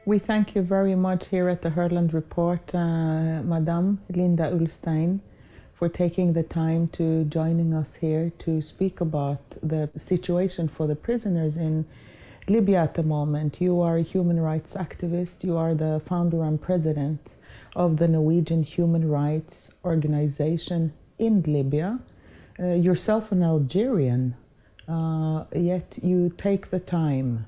We thank you very much here at the Herland Report, Madame Linda Ulstein, for taking the time to joining us here to speak about the situation for the prisoners in Libya at the moment. You are a human rights activist. You are the founder and president of the Norwegian Human Rights Organization in Libya. Yourself an Algerian, yet you take the time,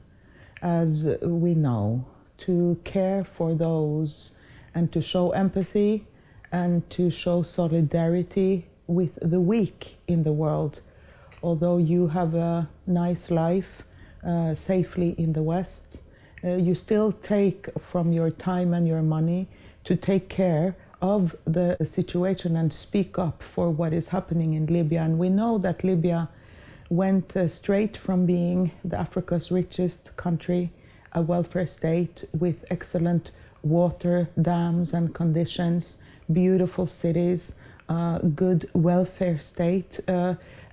as we know, to care for those and to show empathy and to show solidarity with the weak in the world. Although you have a nice life safely in the West, you still take from your time and your money to take care of the situation and speak up for what is happening in Libya. And we know that Libya went straight from being Africa's richest country, a welfare state with excellent water, dams and conditions, beautiful cities, good welfare state,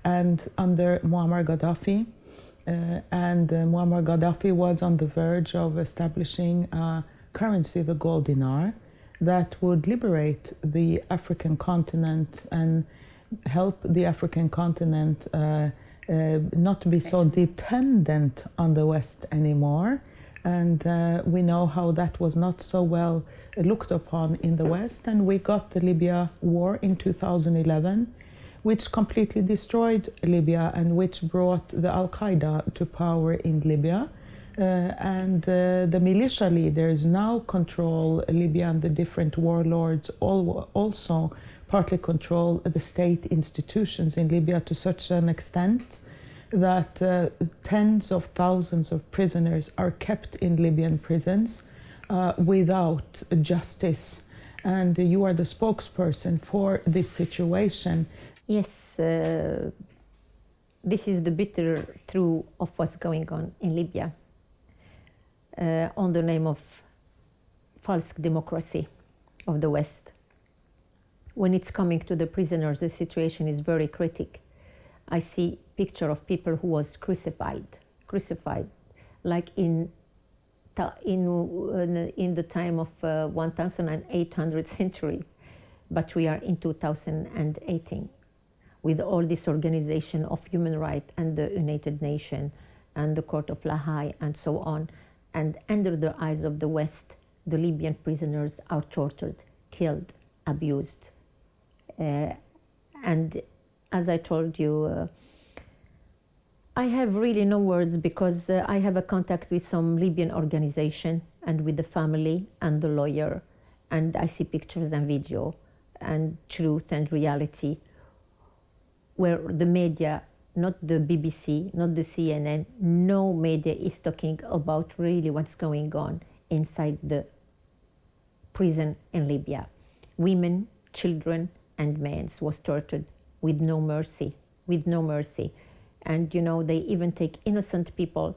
and under Muammar Gaddafi. Muammar Gaddafi was on the verge of establishing a currency, the gold dinar, that would liberate the African continent and help the African continent not be so dependent on the West anymore. And we know how that was not so well looked upon in the West. And we got the Libya war in 2011, which completely destroyed Libya and which brought the Al-Qaeda to power in Libya. The militia leaders now control Libya, and the different warlords also partly control the state institutions in Libya to such an extent that tens of thousands of prisoners are kept in Libyan prisons without justice. And you are the spokesperson for this situation. Yes, this is the bitter truth of what's going on in Libya on the name of false democracy of the West. When it's coming to the prisoners, the situation is very critical. I see picture of people who was crucified, like in the time of 1800th century, but we are in 2018 with all this organization of human rights and the United Nations and the Court of La Haye and so on. And under the eyes of the West, the Libyan prisoners are tortured, killed, abused. And as I told you, I have really no words because I have a contact with some Libyan organization and with the family and the lawyer, and I see pictures and video and truth and reality where the media, not the BBC, not the CNN, no media is talking about really what's going on inside the prison in Libya. Women, children, and men was tortured with no mercy, And you know, they even take innocent people,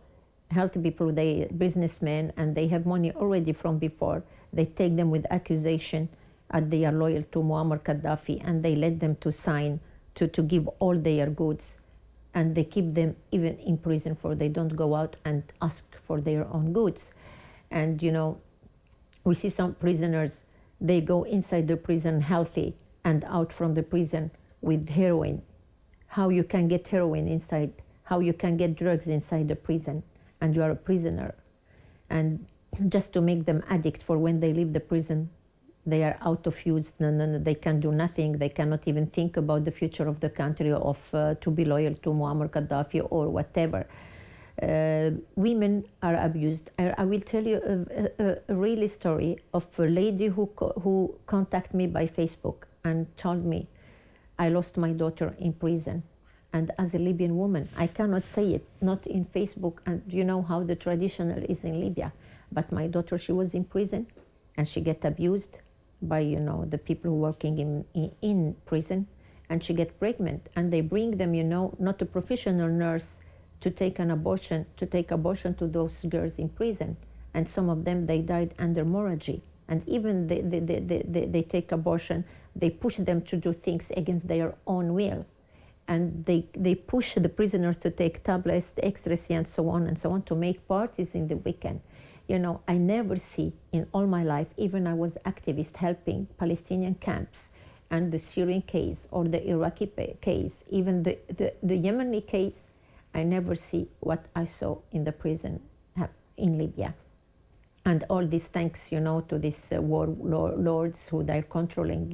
healthy people, they businessmen, and they have money already from before. They take them with accusation that they are loyal to Muammar Gaddafi, and they let them to sign to give all their goods. And they keep them even in prison for they don't go out and ask for their own goods. And you know, we see some prisoners, they go inside the prison healthy and out from the prison with heroin. How you can get heroin inside, how you can get drugs inside the prison, and you are a prisoner. And just to make them addict for when they leave the prison, they are out of use. No, they can do nothing. They cannot even think about the future of the country, of to be loyal to Muammar Gaddafi or whatever. Women are abused. I will tell you a real story of a lady who contacted me by Facebook and told me, I lost my daughter in prison. And as a Libyan woman, I cannot say it, not in Facebook, and you know how the traditional is in Libya. But my daughter, she was in prison, and she get abused by, you know, the people working in prison, and she get pregnant, and they bring them, you know, not a professional nurse to take abortion to those girls in prison. And some of them, they died under hemorrhage. And even they take abortion, they push them to do things against their own will. And they push the prisoners to take tablets, ecstasy, and so on to make parties in the weekend. I never see in all my life, even I was activist helping Palestinian camps and the Syrian case or the Iraqi case, even the Yemeni case, I never see what I saw in the prison in Libya. And all this thanks, to these warlords who they're controlling,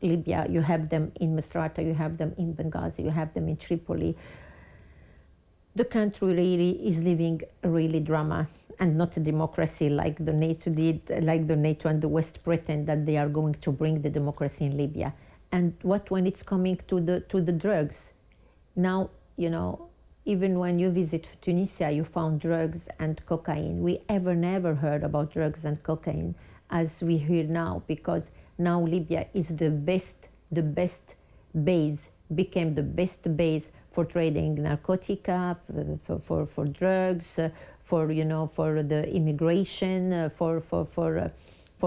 Libya. You have them in Misrata, you have them in Benghazi, you have them in Tripoli. The country really is living a really drama and not a democracy like the NATO did, like the NATO and the West pretend that they are going to bring the democracy in Libya. And what when it's coming to the drugs? Now, even when you visit Tunisia, you found drugs and cocaine. We never heard about drugs and cocaine as we hear now, because now Libya is the best base, became the best base for trading narcotica, for drugs, for the immigration, for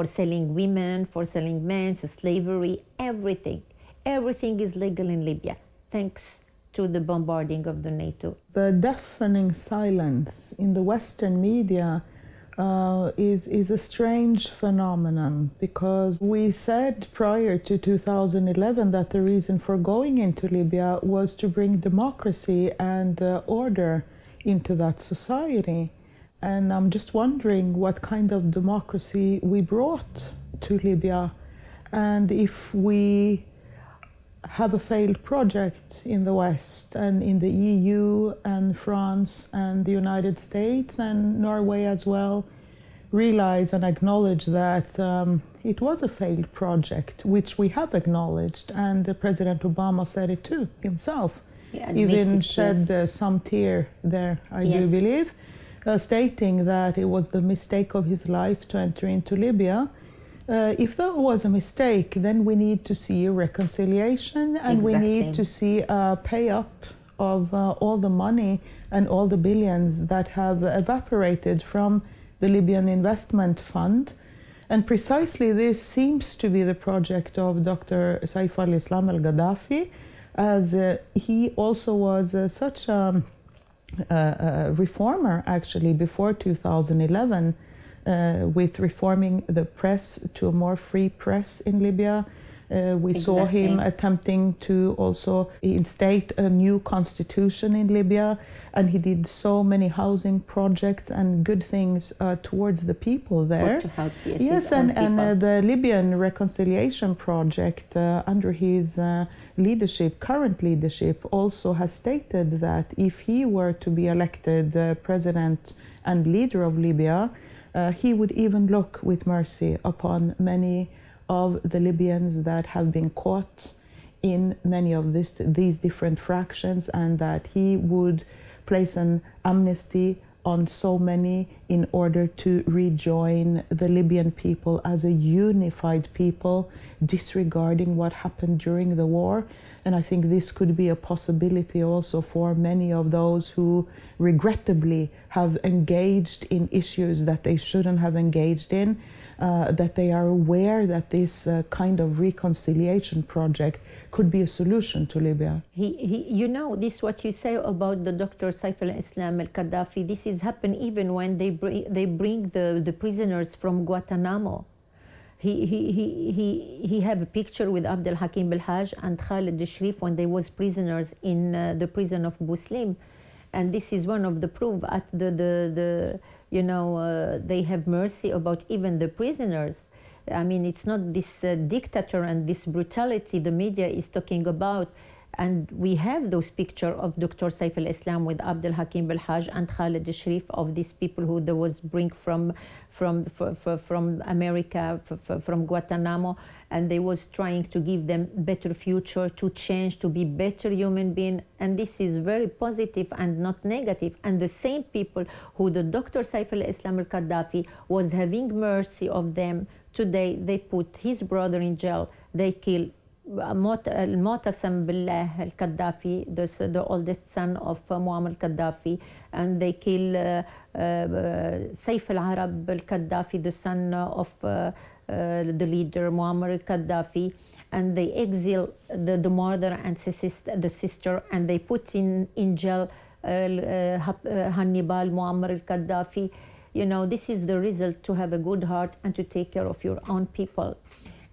selling women, for selling men, slavery, everything. Everything is legal in Libya, thanks to the bombarding of the NATO. The deafening silence in the Western media is a strange phenomenon, because we said prior to 2011 that the reason for going into Libya was to bring democracy and order into that society. And I'm just wondering what kind of democracy we brought to Libya, and if we have a failed project in the West and in the EU and France and the United States and Norway as well, realize and acknowledge that it was a failed project, which we have acknowledged, and President Obama said it too himself. Even shed some tear there, I do believe, stating that it was the mistake of his life to enter into Libya. If that was a mistake, then we need to see a reconciliation, and we need to see a pay up of all the money and all the billions that have evaporated from the Libyan Investment Fund. And precisely this seems to be the project of Dr. Saif al-Islam al-Gaddafi, as he also was such a reformer actually before 2011, with reforming the press to a more free press in Libya. We saw him attempting to also instate a new constitution in Libya, and he did so many housing projects and good things towards the people there. To help, and the Libyan Reconciliation Project under his current leadership, also has stated that if he were to be elected president and leader of Libya, he would even look with mercy upon many of the Libyans that have been caught in many of these different fractions, and that he would place an amnesty on so many in order to rejoin the Libyan people as a unified people, disregarding what happened during the war. And I think this could be a possibility also for many of those who regrettably have engaged in issues that they shouldn't have engaged in, that they are aware that this kind of reconciliation project could be a solution to Libya. This what you say about the Dr. Saif al-Islam al-Gaddafi, this is happened even when they bring the prisoners from Guantanamo. He have a picture with Abdel Hakim Belhaj and Khalid Sharif when they was prisoners in the prison of Buslim, and this is one of the proof at they have mercy about even the prisoners. I mean, it's not this dictator and this brutality the media is talking about. And we have those pictures of Dr. Saif al-Islam with Abdel Hakim Belhaj and Khalid Sharif, of these people who there was bring from America, from Guantanamo, and they was trying to give them better future, to change, to be better human being. And this is very positive and not negative. And the same people who the Dr. Saif al-Islam al-Gaddafi was having mercy of them, today they put his brother in jail, they kill Mu'tasam Billah al-Gaddafi, the oldest son of Muammar al-Gaddafi, and they kill Saif al-Arab al-Gaddafi, the son of the leader Muammar al-Gaddafi, and they exile the mother and the sister, and they put in jail Hannibal Muammar al-Gaddafi. this is the result to have a good heart and to take care of your own people.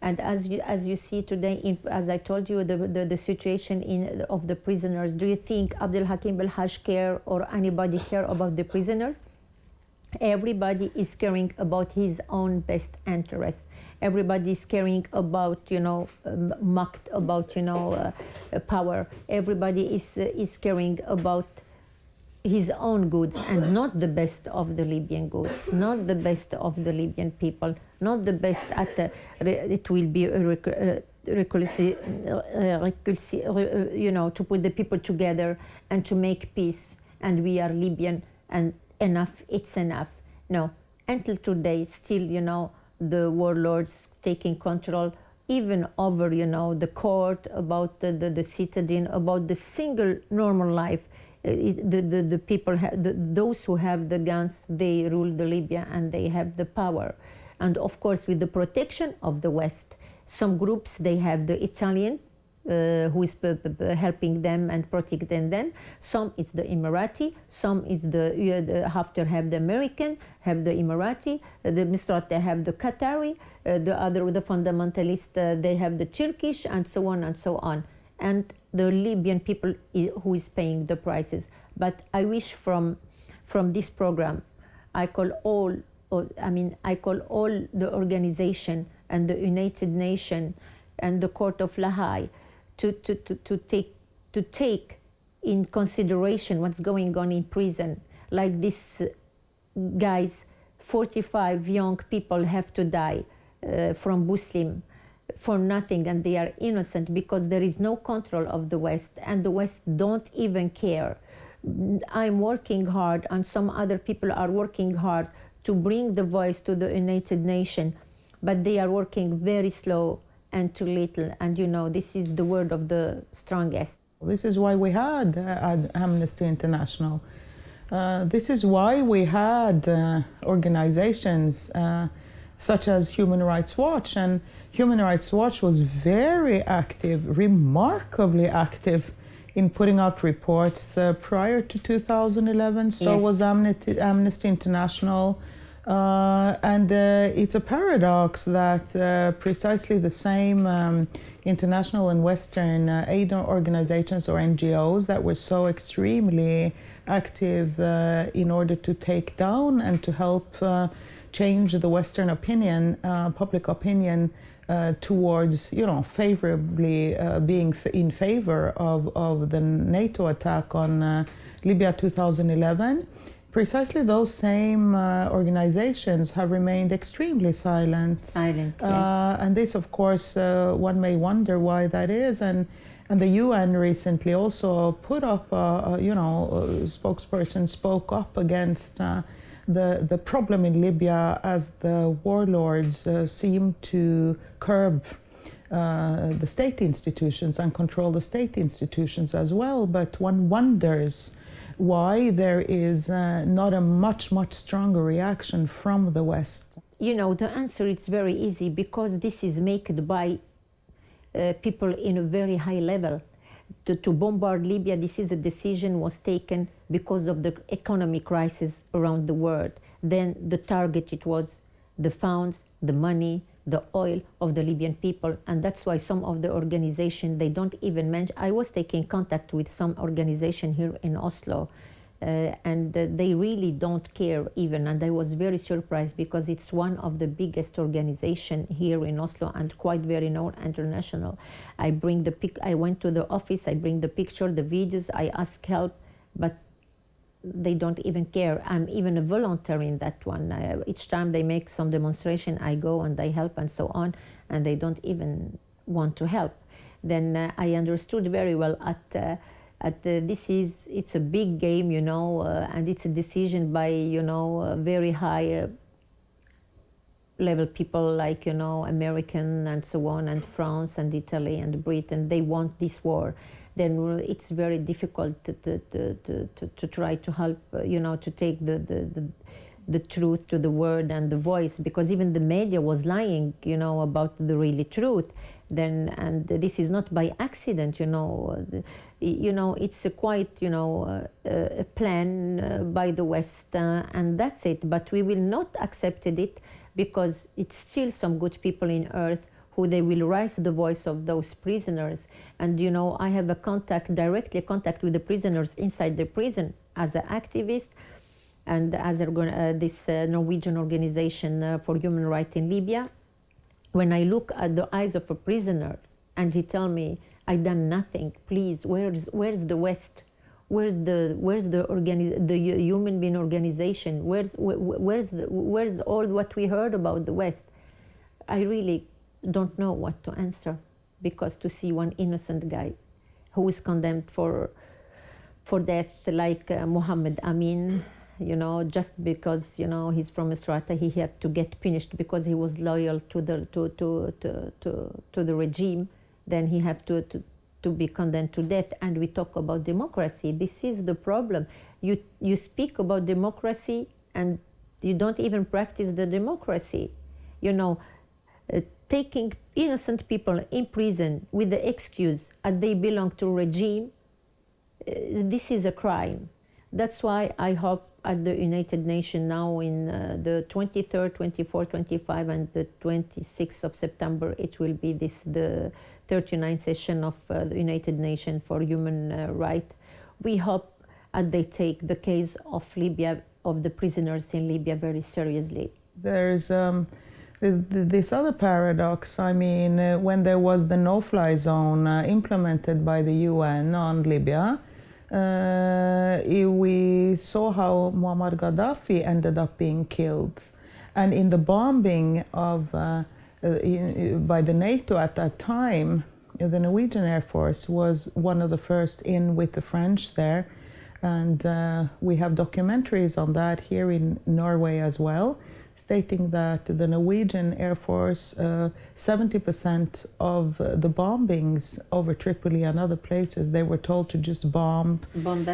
And as you see today, as I told you, the situation of the prisoners, do you think Abdel Hakim Belhaj care or anybody care about the prisoners? Everybody is caring about his own best interests. Everybody is caring about, power. Everybody is caring about his own goods and not the best of the Libyan goods, not the best of the Libyan people, not the best it will be to put the people together and to make peace, and we are Libyan and enough, it's enough. No, until today, still, the warlords taking control even over, the court, about the citadine, about the single normal life. The people, those who have the guns, they rule the Libya and they have the power. And of course, with the protection of the West, some groups, they have the Italian, who is helping them and protecting them. Some it's the Emirati, some it's Haftar have the American, have the Emirati, the Misrat they have the Qatari, the fundamentalists they have the Turkish, and so on and so on. And the Libyan people who is paying the prices. But I wish from this program, I call all the organization and the United Nations and the Court of La Haye to take in consideration what's going on in prison. Like these guys, 45 young people have to die from Muslim for nothing, and they are innocent because there is no control of the West, and the West don't even care. I'm working hard, and some other people are working hard to bring the voice to the United Nations, but they are working very slow and too little. And this is the word of the strongest. This is why we had Amnesty International. This is why we had organizations such as Human Rights Watch. And Human Rights Watch was very active, remarkably active, in putting out reports prior to 2011. So Yes. was Amnesty International. And it's a paradox that precisely the same international and Western aid organizations or NGOs that were so extremely active in order to take down and to help change the Western opinion, public opinion, towards, favorably being in favor of the NATO attack on Libya 2011. Precisely those same organizations have remained extremely silent. Silent, yes. And this, of course, one may wonder why that is. And the UN recently also put up, a spokesperson spoke up against the problem in Libya as the warlords seem to curb the state institutions and control the state institutions as well. But one wonders why there is not a much stronger reaction from the West. The answer is very easy, because this is made by people in a very high level. To bombard Libya, this is a decision was taken because of the economic crisis around the world. Then the target, it was the funds, the money, the oil of the Libyan people. And that's why some of the organizations, they don't even mention. I was taking contact with some organization here in Oslo, and they really don't care even. And I was very surprised, because it's one of the biggest organization here in Oslo and quite very known international. I went to the office, I bring the picture, the videos, I ask help, but they don't even care. I'm even a volunteer in that one. Each time they make some demonstration, I go and I help and so on, and they don't even want to help. Then I understood very well it's a big game, and it's a decision by, very high level people like, American and so on, and France and Italy and Britain. They want this war. Then it's very difficult to try to help, to take the truth to the word and the voice, because even the media was lying, about the really truth. And this is not by accident, it's a quite, a plan by the West, and that's it. But we will not accept it because it's still some good people in Earth who they will raise the voice of those prisoners. And I have direct contact with the prisoners inside the prison as an activist, and as this Norwegian organization for human rights in Libya. When I look at the eyes of a prisoner and he tell me, I done nothing, please, where's the West? Where's the human being organization? Where's all what we heard about the West? I really don't know what to answer, because to see one innocent guy who is condemned for death, like Mohammed Amin, just because he's from Misrata, he had to get punished because he was loyal to the regime. Then he have to be condemned to death. And we talk about democracy. This is the problem. You speak about democracy and you don't even practice the democracy. Taking innocent people in prison with the excuse that they belong to regime, this is a crime. That's why I hope at the United Nations now in the 23rd, 24th, 25th and the 26th of September, it will be the 39th session of the United Nations for Human Rights. We hope that they take the case of Libya, of the prisoners in Libya, very seriously. There's this other paradox. I mean, when there was the no-fly zone implemented by the UN on Libya, we saw how Muammar Gaddafi ended up being killed. And in the bombing of by the NATO at that time, the Norwegian Air Force was one of the first in with the French there. And we have documentaries on that here in Norway as well, stating that the Norwegian Air Force, 70% of the bombings over Tripoli and other places, they were told to just bomb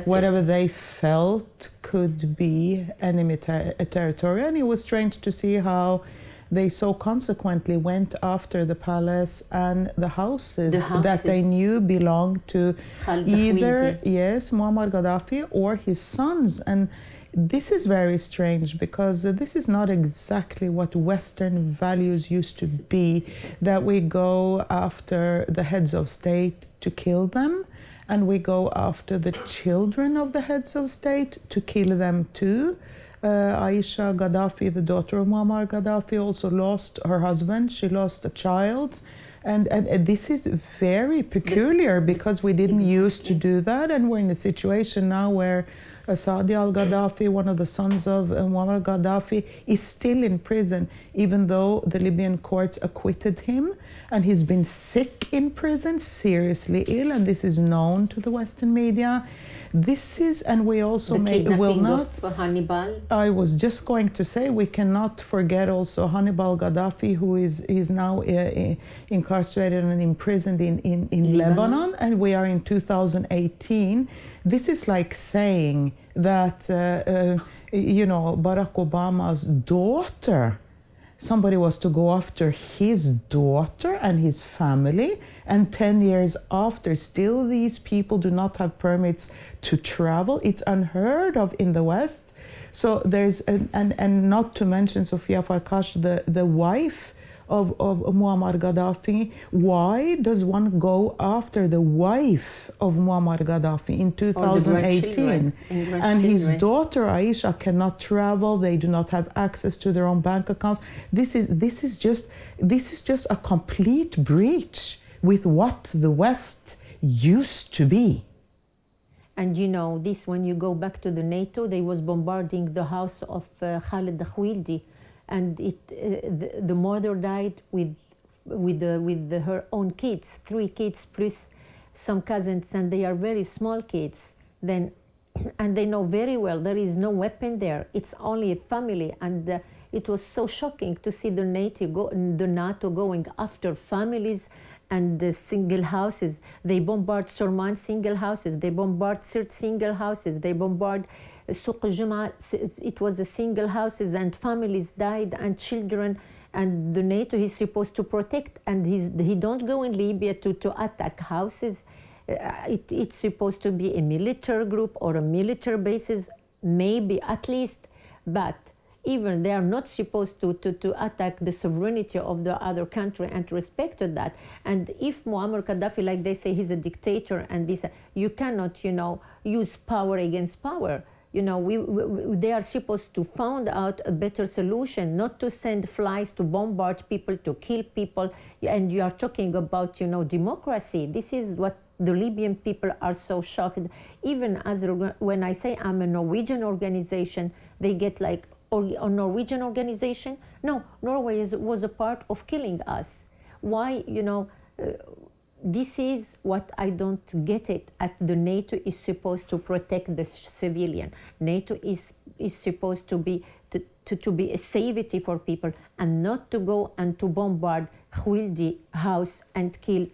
whatever they felt could be enemy territory. And it was strange to see how they so consequently went after the palace and the houses that they knew belonged to either, Muammar Gaddafi or his sons. And this is very strange, because this is not exactly what Western values used to be, that we go after the heads of state to kill them, and we go after the children of the heads of state to kill them too. Aisha Gaddafi, the daughter of Muammar Gaddafi, also lost her husband. She lost a child. And this is very peculiar, because we didn't used to do that. And we're in a situation now where Saadi al-Gaddafi, one of the sons of Muammar Gaddafi, is still in prison, even though the Libyan courts acquitted him. And he's been sick in prison, seriously ill, and this is known to the Western media. This is, and we also will not. Of Hannibal. I was just going to say, we cannot forget also Hannibal Gaddafi, who is now incarcerated and imprisoned in Lebanon, and we are in 2018. This is like saying that Barack Obama's daughter, somebody was to go after his daughter and his family, and 10 years after, still these people do not have permits to travel. It's unheard of in the West. So there's, and not to mention Sofia Farkash, the wife of Muammar Gaddafi. Why does one go after the wife of Muammar Gaddafi in 2018? And his daughter Aisha cannot travel. They do not have access to their own bank accounts. This is just a complete breach with what the West used to be. And this, when you go back to the NATO, they was bombarding the house of Khaled Khwildi, and the mother died with her own kids, 3 kids plus some cousins, and they are very small kids. And they know very well there is no weapon there. It's only a family, and it was so shocking to see the NATO going after families and the single houses. They bombard Sorman single houses. They bombard Sirt single houses. They bombard Souq Juma. It was a single houses, and families died and children. And the NATO is supposed to protect, and he don't go in Libya to attack houses. it's supposed to be a military group or a military basis, maybe at least, but even they are not supposed to attack the sovereignty of the other country and to respect that. And if Muammar Gaddafi, like they say, he's a dictator, and this, you cannot, use power against power. They are supposed to find out a better solution, not to send flies to bombard people, to kill people. And you are talking about, democracy. This is what the Libyan people are so shocked. Even when I say I'm a Norwegian organization, they get like, or a Norwegian organization? No, Norway was a part of killing us. Why, this is what I don't get it. The NATO is supposed to protect the civilian. NATO is supposed to be a safety for people, and not to go and to bombard Khwildi house and kill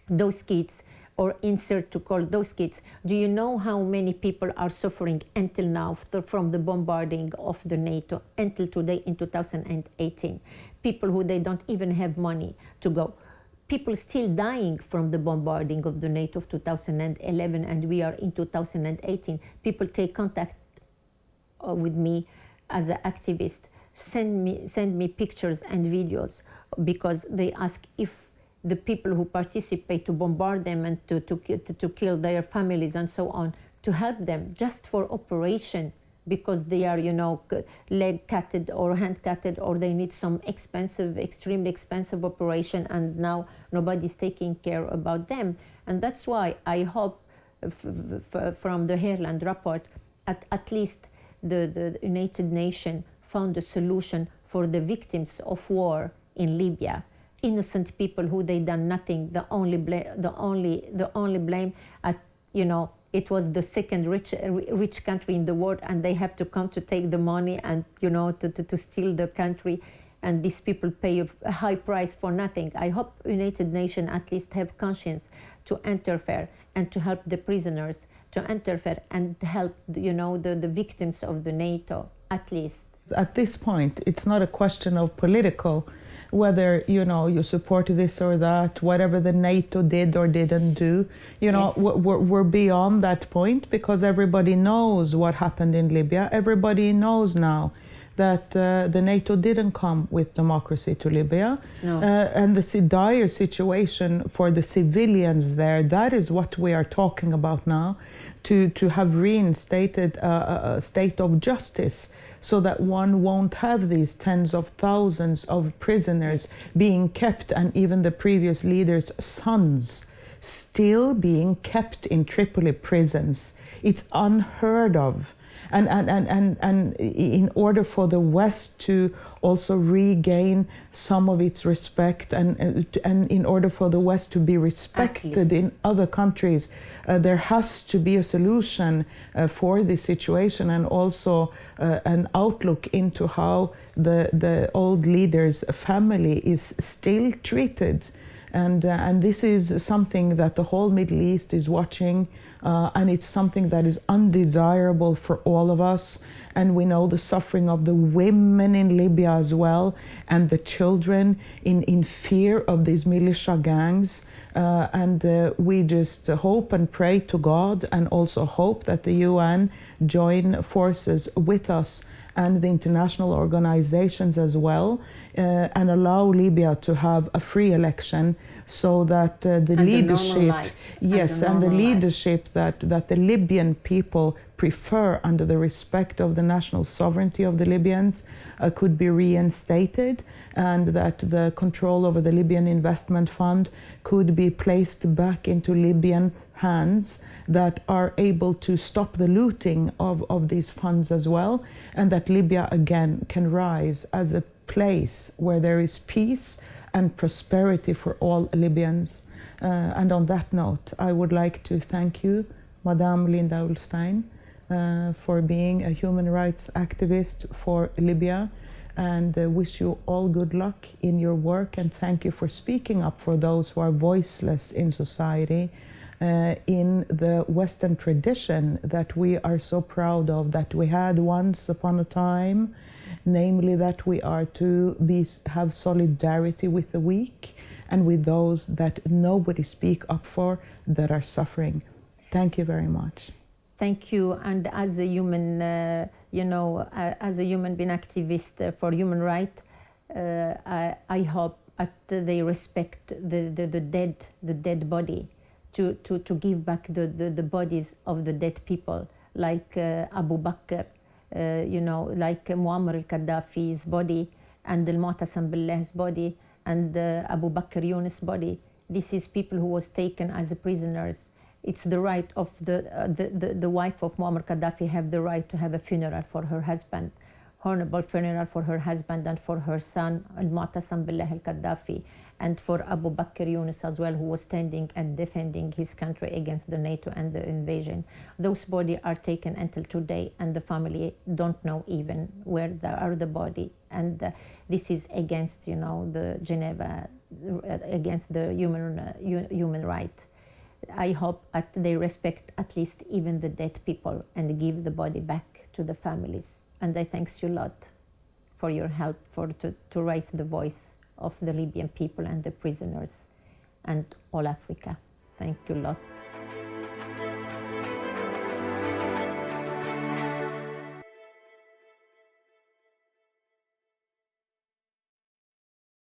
those kids, or insert to call those kids. Do you know how many people are suffering until now from the bombarding of the NATO until today in 2018? People who they don't even have money to go. People still dying from the bombarding of the NATO of 2011, and we are in 2018. People take contact with me as an activist, send me pictures and videos, because they ask if the people who participate to bombard them and to kill their families and so on, to help them just for operation, because they are, leg cutted or hand cutted, or they need some extremely expensive operation, and now nobody's taking care about them. And that's why I hope from the Herland report, at least the United Nations found a solution for the victims of war in Libya. Innocent people who they done nothing. The only blame at, it was the second rich country in the world, and they have to come to take the money and to steal the country, and these people pay a high price for nothing. I hope United Nations at least have conscience to interfere and to help the prisoners, to interfere and help the victims of the NATO at least. At this point, it's not a question of political, whether you support this or that, whatever the NATO did or didn't do. Yes. We're beyond that point, because everybody knows what happened in Libya. Everybody knows now that the NATO didn't come with democracy to Libya. No. And the dire situation for the civilians there, that is what we are talking about now, to have reinstated a state of justice, so that one won't have these tens of thousands of prisoners being kept, and even the previous leaders' sons still being kept in Tripoli prisons. It's unheard of. And in order for the West to also regain some of its respect, and in order for the West to be respected in other countries, there has to be a solution for this situation, and also an outlook into how the old leader's family is still treated. And this is something that the whole Middle East is watching, and it's something that is undesirable for all of us. And we know the suffering of the women in Libya as well, and the children in fear of these militia gangs. And we just hope and pray to God, and also hope that the UN join forces with us and the international organizations as well, and allow Libya to have a free election, so that the leadership, and the leadership that the Libyan people prefer, under the respect of the national sovereignty of the Libyans, could be reinstated, and that the control over the Libyan Investment Fund could be placed back into Libyan hands that are able to stop the looting of these funds as well, and that Libya again can rise as a place where there is peace and prosperity for all Libyans. And on that note, I would like to thank you, Madame Linda Ulstein, for being a human rights activist for Libya, and wish you all good luck in your work, and thank you for speaking up for those who are voiceless in society, in the Western tradition that we are so proud of, that we had once upon a time, namely that we are to have solidarity with the weak, and with those that nobody speak up for, that are suffering. Thank you very much. Thank you. And as a human, as a human being activist for human rights, I hope that they respect the dead body, to give back the bodies of the dead people, like Abu Bakr, like Muammar al-Gaddafi's body, and al-Mu'tasam Billah's body, and Abu Bakr Yunus' body. This is people who was taken as prisoners. It's the right of the wife of Muammar Gaddafi have the right to have a funeral for her husband, honorable funeral for her husband and for her son, al-Mu'tasam Billah al-Gaddafi, and for Abu Bakr Yunus as well, who was standing and defending his country against the NATO and the invasion. Those bodies are taken until today, and the family don't know even where are the body. And this is against, the Geneva, against the human right. I hope that they respect at least even the dead people and give the body back to the families. And I thank you a lot for your help to raise the voice of the Libyan people and the prisoners and all Africa. Thank you a lot.